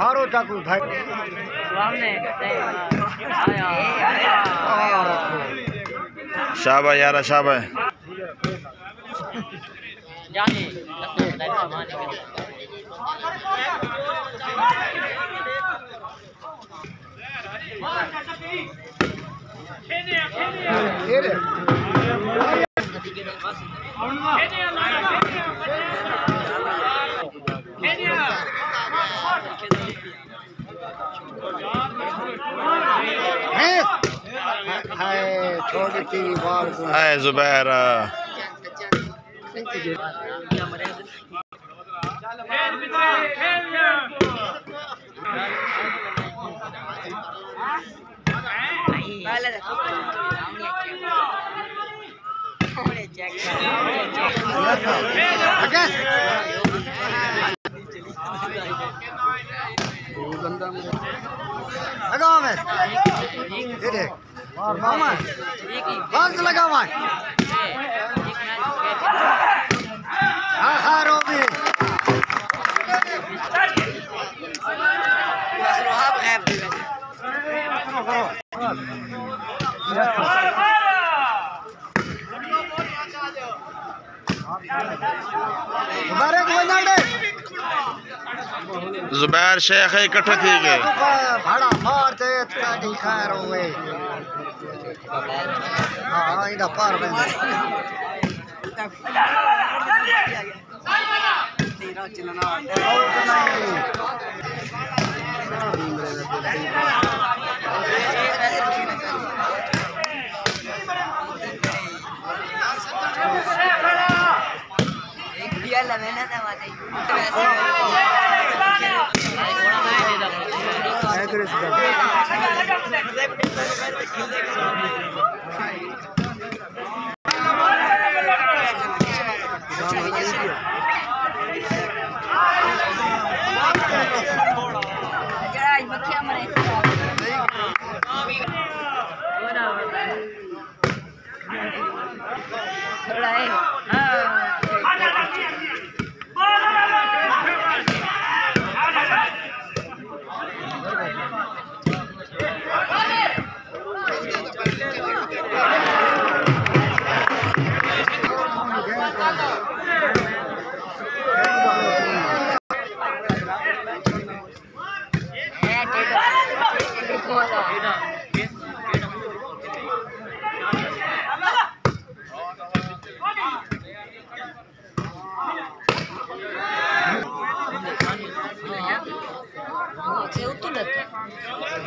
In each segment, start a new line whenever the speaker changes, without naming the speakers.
मारो चाकू भाई
शाबाश यारा शाबाश हाय जुबैर
लगाओ मैं ये देख मामा बस लगा हुआ हाँ हाँ रोबी
जुबैर शेख इकट्ठे थी गए
भाड़ा मारते ताड़ी खैर हुए हाँ इधर पार में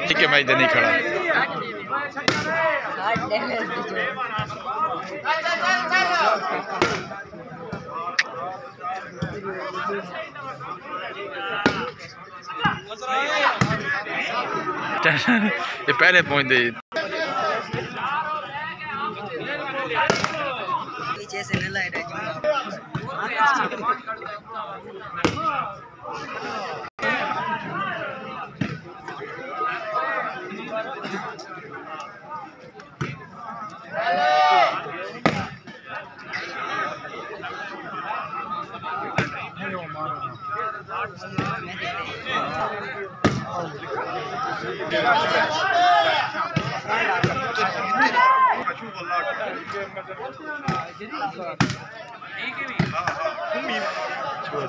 ठीक है मैं इधर नहीं खड़ा ये पहले पहुंच गई
पीछे से न लाइट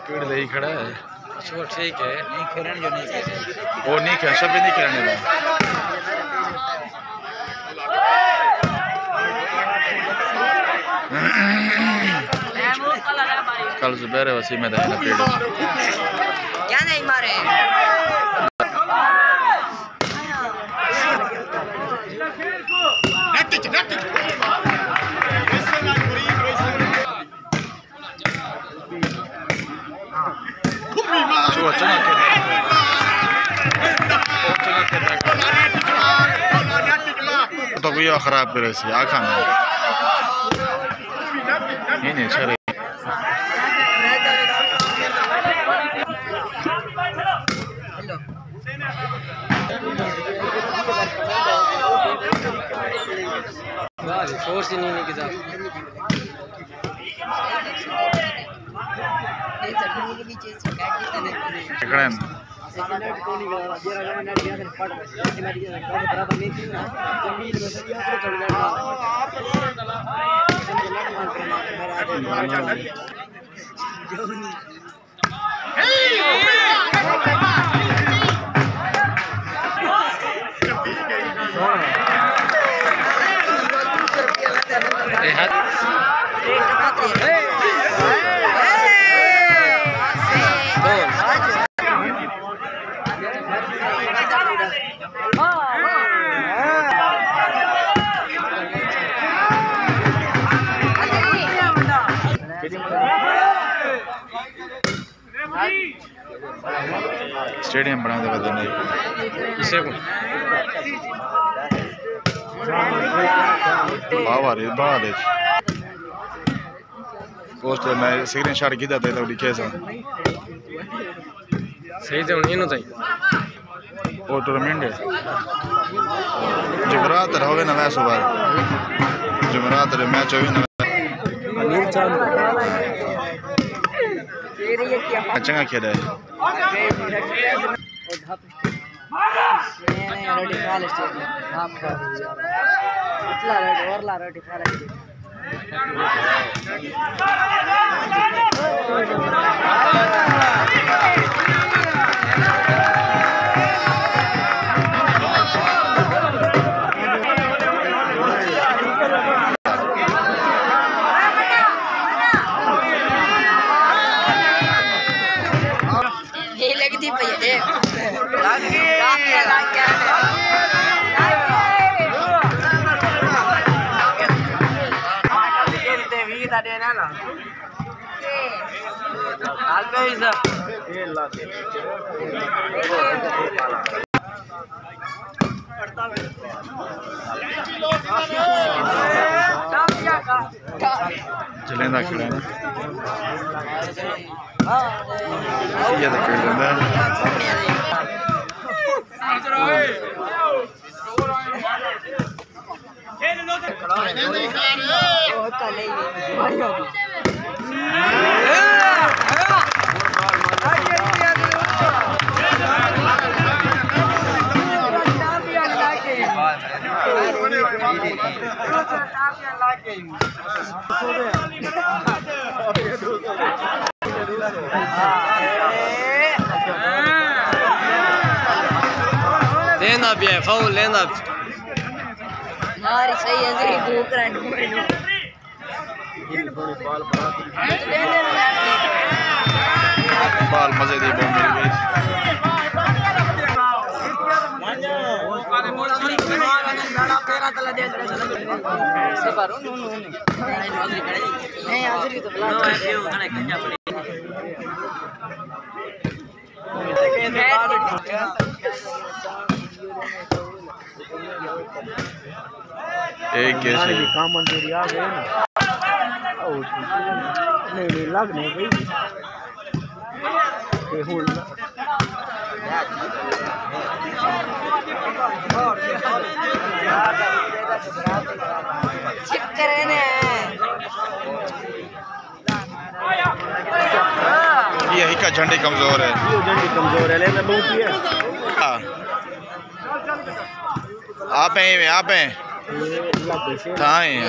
पेड़ नहीं खड़ा है
ठीक है नहीं खेलने जो नहीं
वो नहीं खेल सब नहीं खेलने में कल जुबैर वसी में देना पेड़
क्या नहीं मारे
तो भी खराब करे सी आखा में नहीं छरे
फोर्स ही नहीं किया
स्टेडियम बना दे बदल नहीं इसे बाहर पोस्टर में स्क्रीनशॉट किया था तो लिखे सा
सही से उन्हीं नो चाहिए
वो टूर्नामेंट है जुमरात होवे ना वैसे बार जुमरात रे मैच होवे ना
अनिल चांद
चंगा खेला है
लगती पई
चलेंदा खिलाना ये तो कर लेंदा
लेना भी है फाउल लेना
हमारी सही है जी भूख रहा
बाल मजे दी बॉल मिल गई एक कैसे
काम मंजूरी आ गई ना नहीं लग नहीं गई
चक्कर है ना
ये हिका झंडी कमजोर है
लेना बहुत ही है
आप हैं कहाँ हैं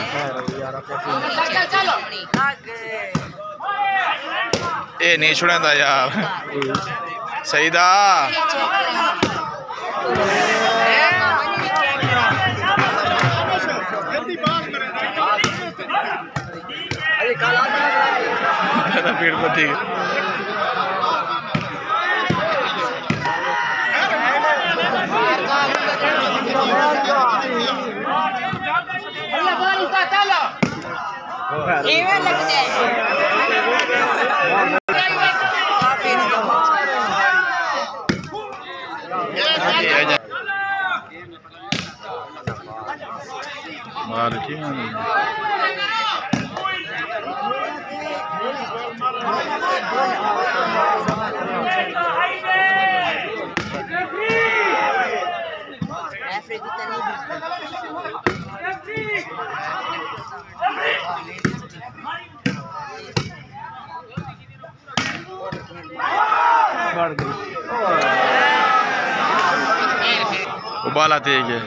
ये नहीं छुड़ेंदा यार सईदा पेड़ पर ठीक हाल ठीक है। उबाला तेज है।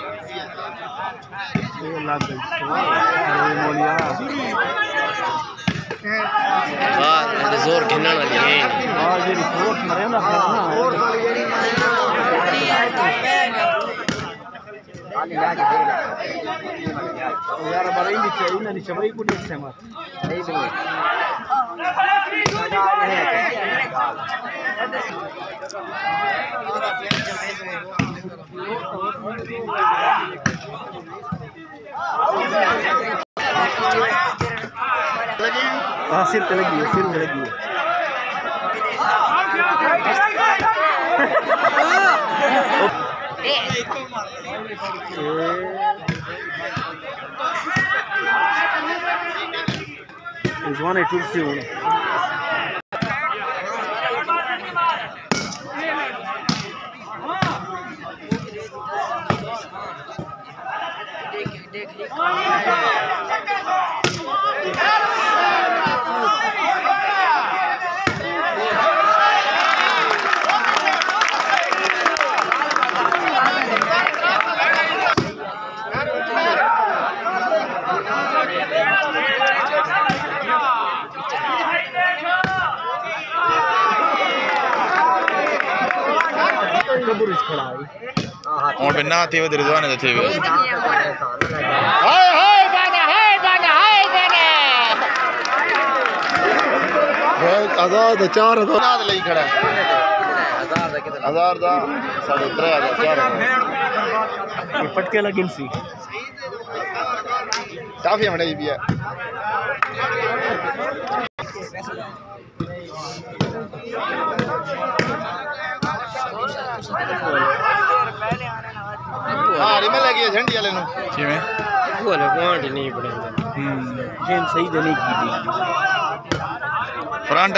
जोर खिलने वाली है। यार बड़ी नीचे बड़ी कुछ से मत नहीं दो हाँ सिर पे लगी One or two soon.
और बिना थी वो रिजवान है थे
हाय बाना
आजाद 4000 नाद लई खड़ा है 1000 दा 3500 4000
ये पटके लगिन सी
काफी मड़ाई भी है। हाँ रिमल लगी है झंडी वाले नु किवें
बोले पॉइंट नहीं पड़ेंगे गेम सही देने की थी
फ्रंट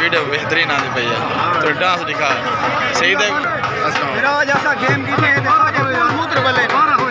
वीडियो बेहतरीन आने पे है तो डांस दिखा सही दे
मेरा जैसा गेम की थे देखा कि मूत्र बल्ले 12